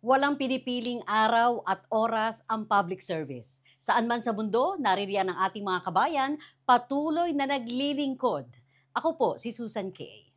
Walang pinipiling araw at oras ang public service. Saan man sa mundo, naririyan ang ating mga kabayan, patuloy na naglilingkod. Ako po, si Susan Kay.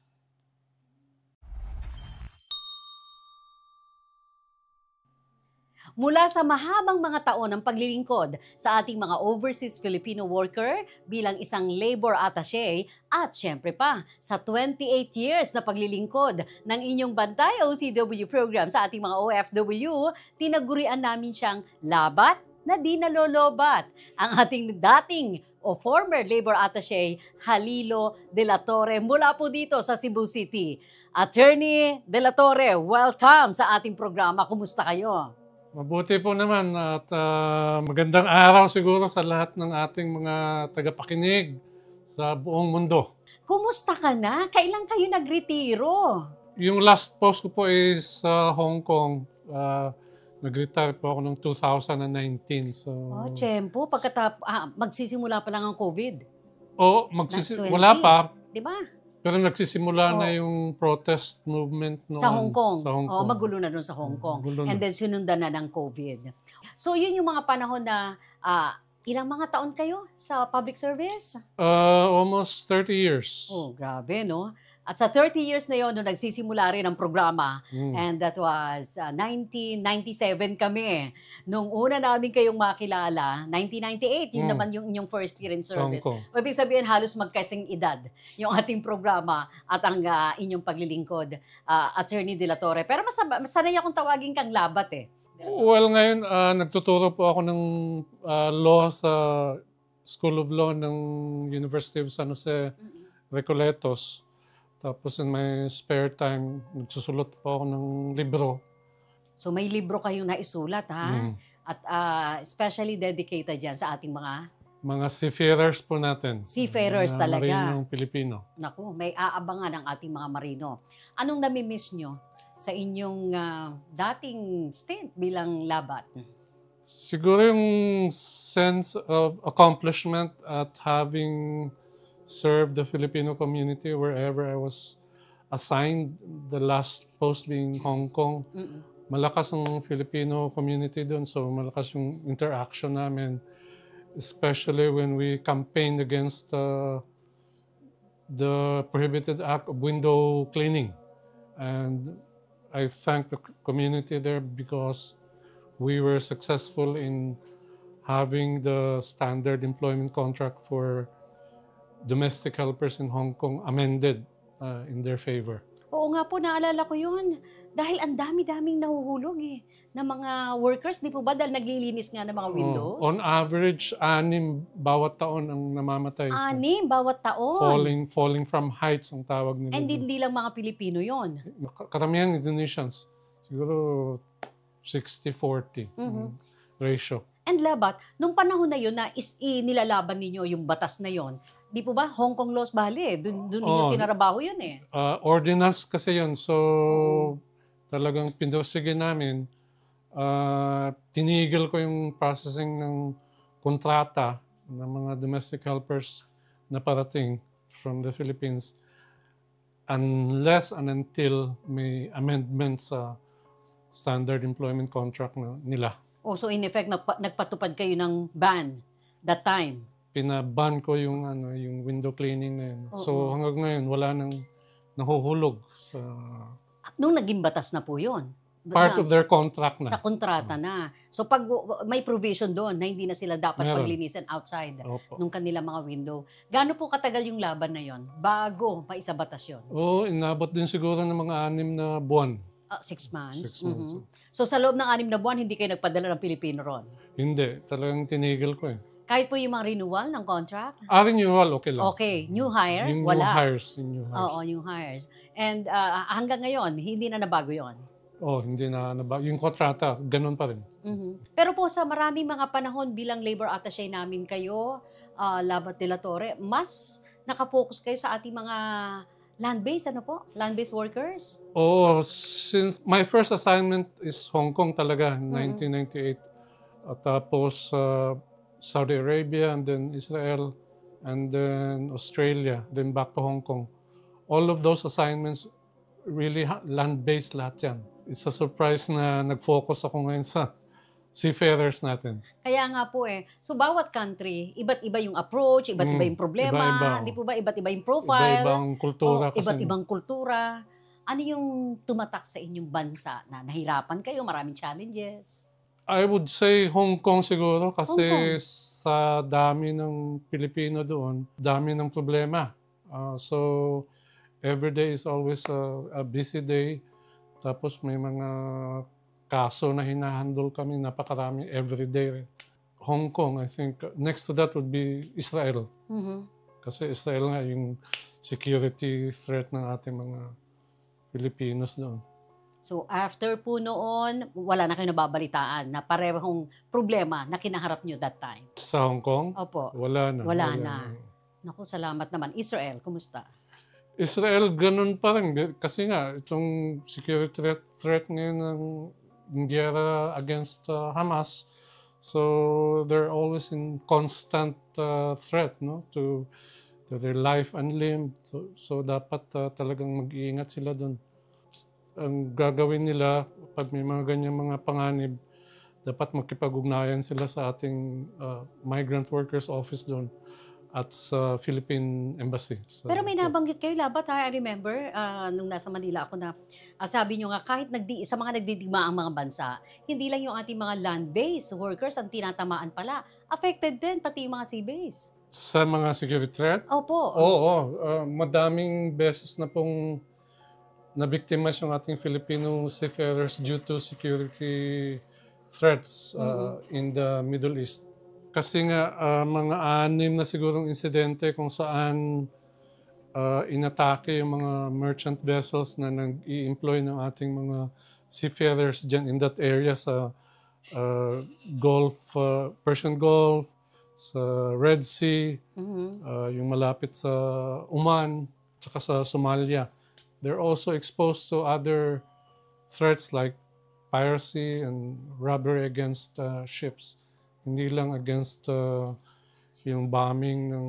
Mula sa mahabang mga taon ng paglilingkod sa ating mga overseas Filipino worker bilang isang labor attaché at syempre pa sa 28 years na paglilingkod ng inyong Bantay OCW program sa ating mga OFW, tinagurian namin siyang labat na di nalolobat. Ang ating dating o former labor attaché Halilo De La Torre mula po dito sa Cebu City. Attorney De La Torre, welcome sa ating programa. Kumusta kayo? Mabuti po naman at magandang araw siguro sa lahat ng ating mga tagapakinig sa buong mundo. Kumusta ka na? Kailan kayo nagretiro? Yung last post ko po is sa Hong Kong. Nag-retire po ako noong 2019. So, Tiyempo. Magsisimula pa lang ang COVID. wala pa. Di ba? Pero nagsisimula na yung protest movement noon. Sa Hong Kong. Sa Hong Kong. Magulo na doon sa Hong Kong. And na. then sinundan na ng COVID. So yun yung mga panahon na ilang mga taon kayo sa public service? Almost 30 years. Oh, grabe, no? At sa 30 years na yon, nung nagsisimula rin ang programa, and that was 1997 kami. Nung una namin kayong makilala, 1998, yun naman yung inyong first year in service. Ibig sabihin, halos magkasing edad yung ating programa at ang inyong paglilingkod, Attorney De La Torre. Pero sanay akong tawagin kang labat eh. Well, ngayon, nagtuturo po ako ng law sa School of Law ng University of San Jose, Recoletos. Tapos in my spare time, nagsusulat po ako ng libro. So may libro kayong naisulat, ha? At especially dedicated dyan sa ating mga seafarers po natin. Seafarers talaga. Marinong Pilipino. Naku, may aabangan ang ating mga marino. Anong nami-miss nyo sa inyong dating stint bilang labat? Siguro yung sense of accomplishment at having served the Filipino community wherever I was assigned, the last post being Hong Kong. Malakas ang Filipino community doon, so malakas yung interaction namin, especially when we campaigned against the prohibited act of window cleaning. And I thank the community there because we were successful in having the standard employment contract for domestic helpers in Hong Kong amended in their favor. Oo nga po, naalala ko yun. Dahil ang dami-daming nahuhulog ng mga workers, di po ba? Dahil naglilinis nga ng mga windows. On average, 6 bawat taon ang namamatay. 6 bawat taon? Falling from heights ang tawag nila. And hindi lang mga Pilipino yon. Karamihan Indonesians. Siguro 60-40 ratio. And labat, nung panahon na yun na nilalaban ninyo yung batas na yon, di po ba? Hong Kong laws bali. Doon ninyo tinarabaho yun eh. Ordinance kasi yun. So, talagang pinursige namin. Tinigil ko yung processing ng kontrata ng mga domestic helpers na parating from the Philippines unless and until may amendment sa standard employment contract nila. So in effect, nagpatupad kayo ng ban that time? Pinaban ko yung window cleaning na yun. So hanggang ngayon, wala nang nahuhulog sa... Nung naging batas na po yun? Part of their contract na. Sa kontrata na. So pag may provision doon na hindi na sila dapat paglinisin outside nung kanilang mga window. Gaano po katagal yung laban na yon bago maisabatas yun? Inabot din siguro ng mga 6 na buwan. 6 months? 6 months. So sa loob ng 6 na buwan, hindi kayo nagpadala ng Pilipino ron? Hindi. Talagang tinigil ko eh. Kahit po yung mga renewal ng contract? Renewal, okay lang. Okay. New hire? Yung wala. New hires. Oo, new hires. And hanggang ngayon, hindi na nabago yon? Hindi na nabago. Yung kontrata, ganun pa rin. Pero po sa maraming mga panahon bilang labor attaché namin kayo, Labat De La Torre, mas nakafocus kayo sa ating mga land-based, land-based workers? Since my first assignment is Hong Kong talaga, 1998. At tapos Saudi Arabia, and then Israel, and then Australia, then back to Hong Kong. All of those assignments, really land-based lahat yan. it's a surprise na nag-focus ako ngayon sa seafarers natin. Kaya nga po So bawat country, iba't iba yung approach, iba't iba yung problema, Iba-iba. hindi po ba iba't iba yung profile, Iba-ibang kultura kasi. iba't ibang kultura. Ano yung tumatak sa inyong bansa na nahirapan kayo, maraming challenges? I would say Hong Kong siguro kasi Hong Kong. sa dami ng Pilipino doon, dami ng problema. So every day is always a busy day. Tapos may mga kaso na hinahandle kami, napakarami every day. Hong Kong, I think, next to that would be Israel. Kasi Israel nga yung security threat ng ating mga Pilipinos doon. So after po noon, wala na kayo nababalitaan na parehong problema na kinaharap nyo that time? Sa Hong Kong, Opo. wala na. Wala na. Naku, salamat naman. Israel, kumusta? Israel, ganun pa rin. Kasi nga, itong security threat ngayon ng giyera against Hamas, so they're always in constant threat, no, to their life and limb. So dapat talagang mag-iingat sila doon. Ang gagawin nila, pag may mga ganyang mga panganib, dapat makipag-ugnayan sila sa ating migrant workers office doon at sa Philippine Embassy. Pero may nabanggit kayo labat I remember nung nasa Manila ako na sabi nyo nga kahit sa mga nagdidigma ang mga bansa, hindi lang yung ating mga land-based workers ang tinatamaan pala. Affected din pati yung mga sea-based. Sa mga security threat? Opo. Oo. Madaming beses na pong nabiktima yung ating Filipino seafarers due to security threats in the Middle East. Kasi nga, mga 6 na sigurong insidente kung saan inatake yung mga merchant vessels na nag-i-employ ng ating mga seafarers dyan in that area sa Gulf, Persian Gulf, sa Red Sea, yung malapit sa Oman, tsaka sa Somalia. They're also exposed to other threats like piracy and robbery against ships. Hindi lang against yung bombing ng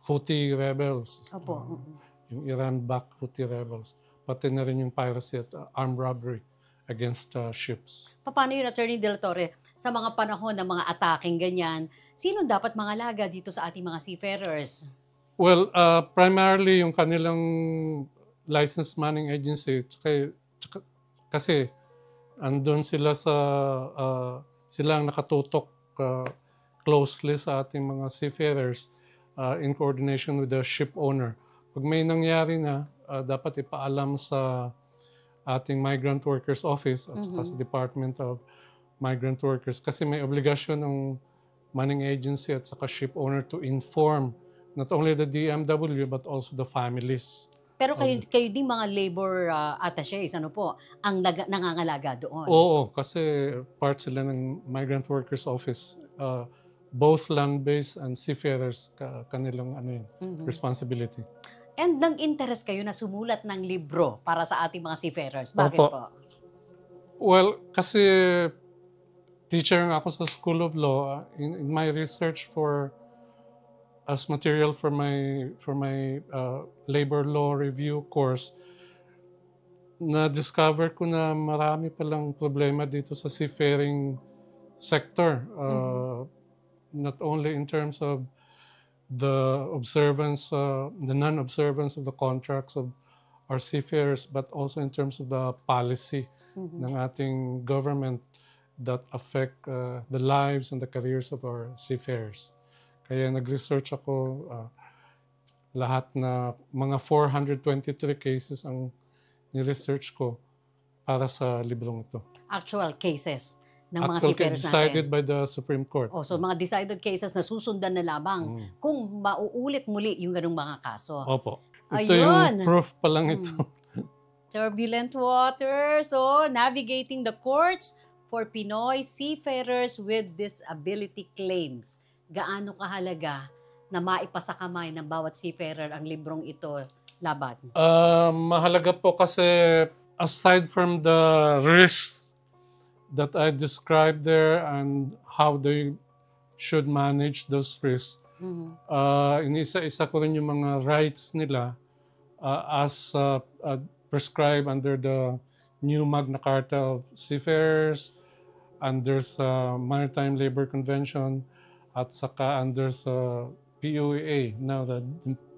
Houthi rebels. Opo. Yung Iran-backed Houthi rebels. Pati na rin yung piracy at armed robbery against ships. Paano yun, Attorney Del Torre? Sa mga panahon ng mga ataking ganyan, sino dapat mangalaga dito sa ating mga seafarers? Well, primarily yung kanilang licensed manning agency. Kasi andun sila sila ang nakatutok closely sa ating mga seafarers in coordination with the ship owner. Pag may nangyari na, dapat ipaalam sa ating Migrant Workers Office at sa Department of Migrant Workers kasi may obligasyon ng manning agency at saka ship owner to inform not only the DMW but also the families. Pero kayo din mga labor attaches, ang nangangalaga doon? Oo, kasi part sila ng Migrant Workers Office. Both land-based and seafarers, kanilang responsibility. And nag-interest kayo na sumulat ng libro para sa ating mga seafarers. Bakit Opo. po? Well, kasi teacher nga ako sa School of Law. In my research as material for my labor law review course, na-discover ko na marami palang problema dito sa seafaring sector. Not only in terms of the non-observance of the contracts of our seafarers, but also in terms of the policy ng ating government that affect the lives and the careers of our seafarers. Kaya nag-research ako, lahat na mga 423 cases ang ni-research ko para sa librong ito. Actual cases ng mga Actual seafarers decided natin. by the Supreme Court. So mga decided cases na susundan na lamang kung mauulit muli yung ganung mga kaso. Opo. Ito Ayun. yung proof pa lang ito. Turbulent waters. So, navigating the courts for Pinoy seafarers with disability claims. Gaano kahalaga na maipasakamay ng bawat seafarer ang librong ito, Labat? Mahalaga po kasi aside from the risks that I described there and how they should manage those risks, inisa-isa ko rin yung mga rights nila as prescribed under the new Magna Carta of Seafarers, under sa Maritime Labor Convention, at saka under sa PUEA, now the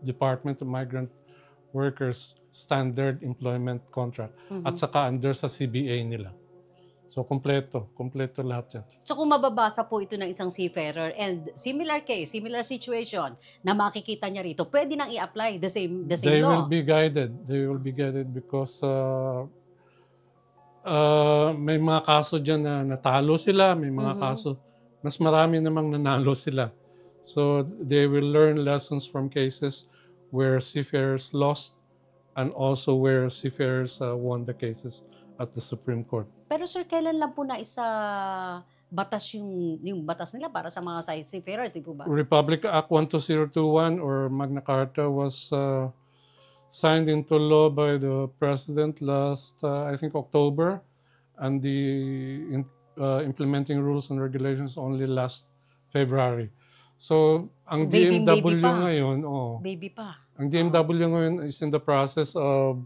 Department of Migrant Workers Standard Employment Contract, at saka under sa CBA nila. So, kompleto lahat yan. So kung mababasa po ito ng isang seafarer and similar case, similar situation na makikita niya rito, pwede nang i-apply the same They law. will be guided. They will be guided because may mga kaso dyan na natalo sila, may mga kaso, mas marami namang nanalo sila. So they will learn lessons from cases where seafarers lost and also where seafarers won the cases at the Supreme Court. Pero sir, kailan lang po na isa batas yung batas nila para sa mga seafarers, di po ba? Republic Act 12021 or Magna Carta was signed into law by the President last, I think, October, and the implementing rules and regulations only last February. So, ang DMW ngayon, Baby pa. Ang DMW ngayon is in the process of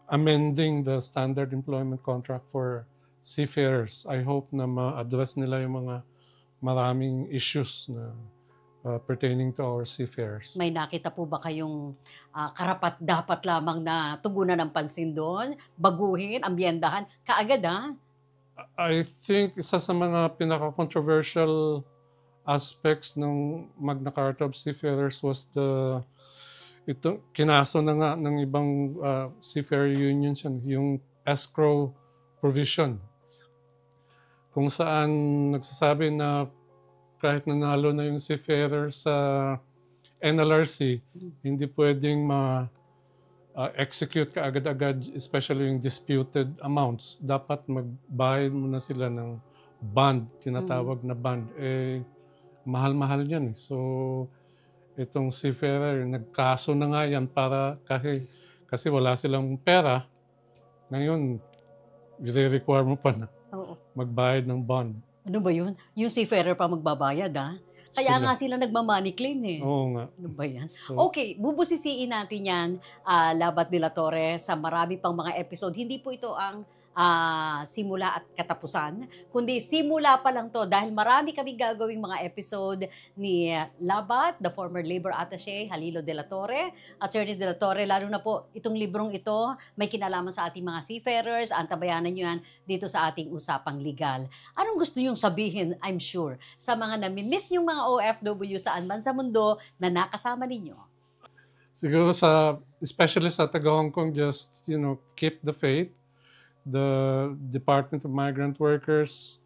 amending the standard employment contract for seafarers. I hope na ma-address nila yung mga maraming issues na pertaining to our seafarers. May nakita po ba kayong karapat dapat lamang na tugunan ng pansin doon? Baguhin, ambyendahan, kaagad I think isa sa mga pinaka-controversial aspects ng Magna Carta of Seafarers was ito kinaso na nga ng ibang seafarer unions yung escrow provision, kung saan nagsasabi na kahit nanalo na yung seafarer sa NLRC, hindi pwedeng execute kaagad-agad, especially yung disputed amounts. Dapat magbayad muna sila ng bond, tinatawag na bond. Mahal-mahal yan. So, itong seafarer, nagkaso na nga yan para kasi wala silang pera. Ngayon, i-require mo pa na magbayad ng bond. Ano ba yun? Yung seafarer pa magbabayad, Kaya nga sila nagma-money claim Oo nga. Ano ba yan? So, Okay, bubusisiin natin yan, Labat de la Torre, sa marami pang mga episode. Hindi po ito ang simula at katapusan, kundi simula pa lang to dahil marami kaming gagawing mga episode ni Labat, the former labor attaché, Halilo de la Torre, Attorney de la Torre, lalo na po itong librong ito, may kinalaman sa ating mga seafarers, antabayanan nyo yan dito sa ating usapang legal. Anong gusto nyong sabihin, I'm sure, sa mga namimiss nyong mga OFW saan man sa mundo na nakasama ninyo? Siguro especially sa taga-Hong Kong, just, keep the faith. The Department of Migrant Workers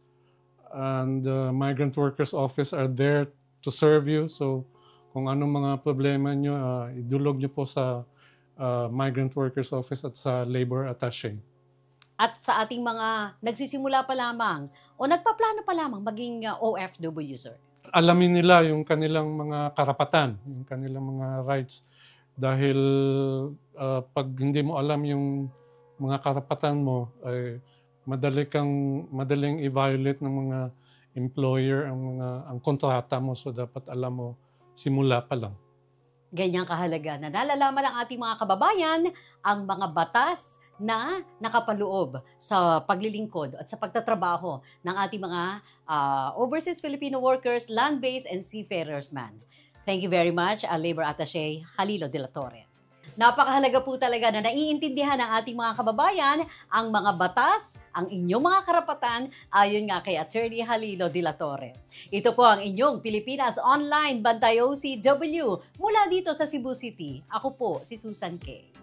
and the Migrant Workers Office are there to serve you. So, kung anong mga problema nyo, idulog nyo po sa Migrant Workers Office at sa Labor Attaché. At sa ating mga nagsisimula pa lamang o nagpaplano pa lamang maging OFW, sir? Alamin nila yung kanilang mga karapatan, yung kanilang mga rights. Dahil pag hindi mo alam yung mga karapatan mo, ay madaling i-violate ng mga employer ang kontrata mo. So dapat alam mo simula pa lang. Ganyang kahalaga na nalalaman ng ating mga kababayan ang mga batas na nakapaloob sa paglilingkod at sa pagtatrabaho ng ating mga overseas Filipino workers, land-based and seafarers man. Thank you very much, Labor Attaché Halilo de la Torre. Napakahalaga po talaga na naiintindihan ng ating mga kababayan ang mga batas, ang inyong mga karapatan ayon nga kay Attorney Halilo de la Torre. Ito po ang inyong Pilipinas Online Bantay OCW mula dito sa Cebu City. Ako po si Susan K.